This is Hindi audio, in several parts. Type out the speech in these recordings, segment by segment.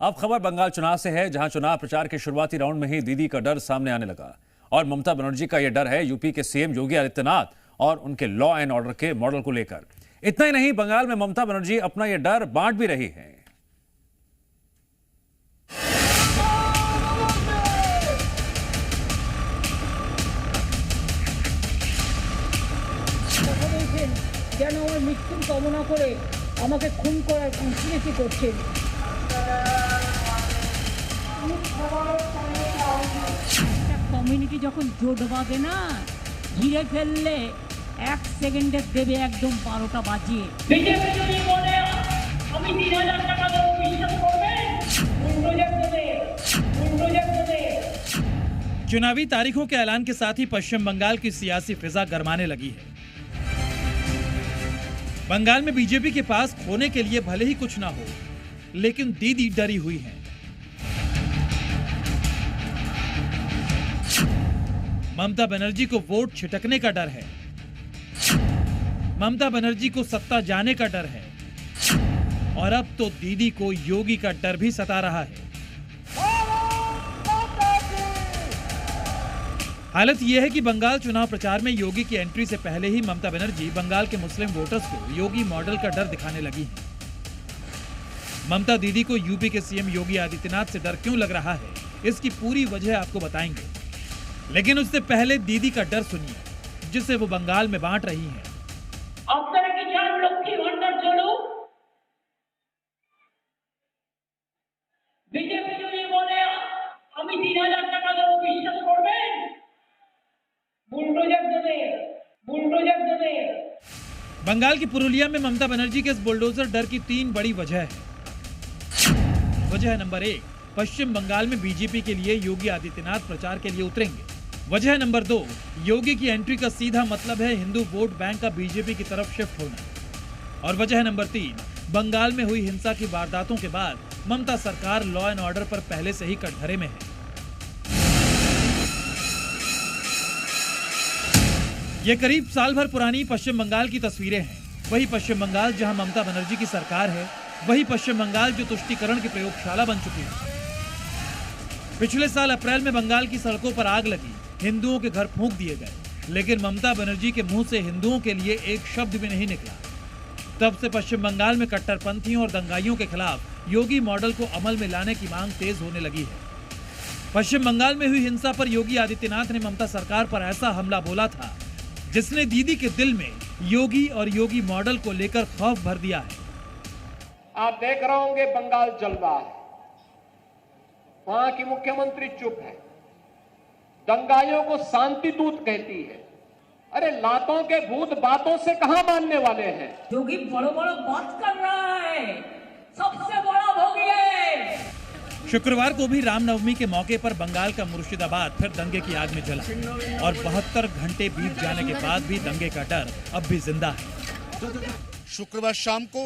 अब खबर बंगाल चुनाव से है, जहां चुनाव प्रचार के शुरुआती राउंड में ही दीदी का डर सामने आने लगा। और ममता बनर्जी का यह डर है यूपी के सीएम योगी आदित्यनाथ और उनके लॉ एंड ऑर्डर के मॉडल को लेकर। इतना ही नहीं, बंगाल में ममता बनर्जी अपना यह डर बांट भी रही है। যেন আমার মৃত্যুর কামনা করে আমাকে খুন করার কনস্পিরেসি করছেন। কমিউনিটি যখন জোট বাঁধে না, ঘিরে ফেললে 1 সেকেন্ডে দেবে একদম 12টা বাজিয়ে। বিজেপি যদি বলে আমি 3000 টাকা দেবো, বিশ্বাস করবেন? বুলডোজার দেবে। चुनावी तारीखों के ऐलान के साथ ही पश्चिम बंगाल की सियासी फिजा गरमाने लगी है। बंगाल में बीजेपी के पास खोने के लिए भले ही कुछ ना हो, लेकिन दीदी डरी हुई हैं। ममता बनर्जी को वोट छिटकने का डर है, ममता बनर्जी को सत्ता जाने का डर है, और अब तो दीदी को योगी का डर भी सता रहा है। हालत यह है कि बंगाल चुनाव प्रचार में योगी की एंट्री से पहले ही ममता बनर्जी बंगाल के मुस्लिम वोटर्स को योगी मॉडल का डर दिखाने लगी हैं। ममता दीदी को यूपी के सीएम योगी आदित्यनाथ से डर क्यों लग रहा है, इसकी पूरी वजह आपको बताएंगे, लेकिन उससे पहले दीदी का डर सुनिए, जिसे वो बंगाल में बांट रही हैं। আপনারা কি চান লক্ষ্মী ভান্ডার চলুক? বিজেপি যদি বলে আমি 3000 টাকা দেবো, বিশ্বাস করবেন? बुलडोजर देवे। बंगाल की पुरुलिया में ममता बनर्जी के इस बुलडोजर डर की 3 बड़ी वजह है। वजह नंबर 1, पश्चिम बंगाल में बीजेपी के लिए योगी आदित्यनाथ प्रचार के लिए उतरेंगे। वजह नंबर 2, योगी की एंट्री का सीधा मतलब है हिंदू वोट बैंक का बीजेपी की तरफ शिफ्ट होना। और वजह नंबर 3, बंगाल में हुई हिंसा की वारदातों के बाद ममता सरकार लॉ एंड ऑर्डर पर पहले से ही कटघरे में है। ये करीब साल भर पुरानी पश्चिम बंगाल की तस्वीरें हैं। वही पश्चिम बंगाल जहां ममता बनर्जी की सरकार है, वही पश्चिम बंगाल जो तुष्टीकरण की प्रयोगशाला बन चुकी है। पिछले साल अप्रैल में बंगाल की सड़कों पर आग लगी, हिंदुओं के घर फूंक दिए गए, लेकिन ममता बनर्जी के मुंह से हिंदुओं के लिए एक शब्द भी नहीं निकला। तब से पश्चिम बंगाल में कट्टरपंथियों और दंगाइयों के खिलाफ योगी मॉडल को अमल में लाने की मांग तेज होने लगी है। पश्चिम बंगाल में हुई हिंसा पर योगी आदित्यनाथ ने ममता सरकार पर ऐसा हमला बोला था जिसने दीदी के दिल में योगी और योगी मॉडल को लेकर खौफ भर दिया है। आप देख रहे होंगे बंगाल जल रहा है, वहां की मुख्यमंत्री चुप है, दंगाइयों को शांति दूत कहती है। अरे लातों के भूत बातों से कहां मानने वाले हैं? योगी बड़ो बात कर रहा है, सबसे बड़ा भोगी है। शुक्रवार को भी रामनवमी के मौके पर बंगाल का मुर्शिदाबाद फिर दंगे की आग में जला, और 72 घंटे बीत जाने के बाद भी दंगे का डर अब भी जिंदा है। शुक्रवार शाम को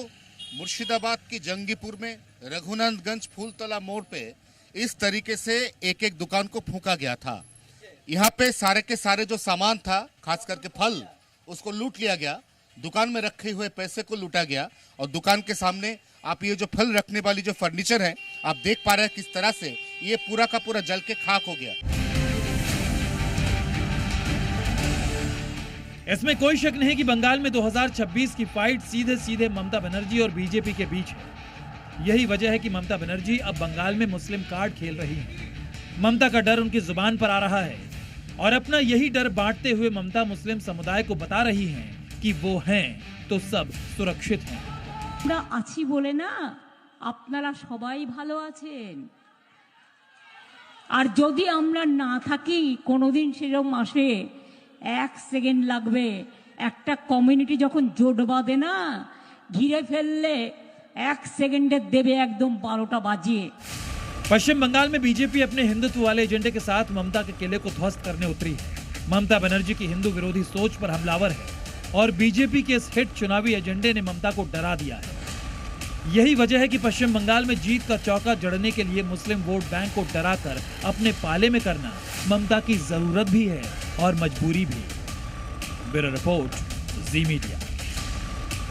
मुर्शिदाबाद की जंगीपुर में रघुनाथगंज फूलतला मोड़ पे इस तरीके से एक एक दुकान को फूंका गया था। यहाँ पे सारे के सारे जो सामान था, खास करके फल, उसको लूट लिया गया। दुकान में रखे हुए पैसे को लूटा गया, और दुकान के सामने आप ये जो फल रखने वाली जो फर्नीचर है, आप देख पा रहे हैं किस तरह से ये पूरा का पूरा जल के खाक हो गया। इसमें कोई शक नहीं कि बंगाल में 2026 की फाइट सीधे सीधे ममता बनर्जी और बीजेपी के बीच है। यही वजह है कि ममता बनर्जी अब बंगाल में मुस्लिम कार्ड खेल रही हैं। ममता का डर उनकी जुबान पर आ रहा है, और अपना यही डर बांटते हुए ममता मुस्लिम समुदाय को बता रही हैं कि वो हैं तो सब सुरक्षित हैं। আমরা আছি বলে না, আপনারা সবাই ভালো আছেন। আর যদি আমরা না থাকি, কোনোদিন সেরকম আসে 1 সেকেন্ড লাগবে। একটা কমিউনিটি যখন জোট বাঁধে না, ঘিরে ফেললে 1 সেকেন্ডে দেবে একদম 12টা বাজিয়ে। पश्चिम बंगाल में बीजेपी अपने हिंदुत्व वाले एजेंडे के साथ ममता के किले को ध्वस्त करने उतरी है। ममता बनर्जी की हिंदू विरोधी सोच पर हमलावर है, और बीजेपी के इस हिट चुनावी एजेंडे ने ममता को डरा दिया है। यही वजह है कि पश्चिम बंगाल में जीत का चौका जड़ने के लिए मुस्लिम वोट बैंक को डराकर अपने पाले में करना ममता की जरूरत भी है और मजबूरी भी। ब्यूरो रिपोर्ट, जी मीडिया।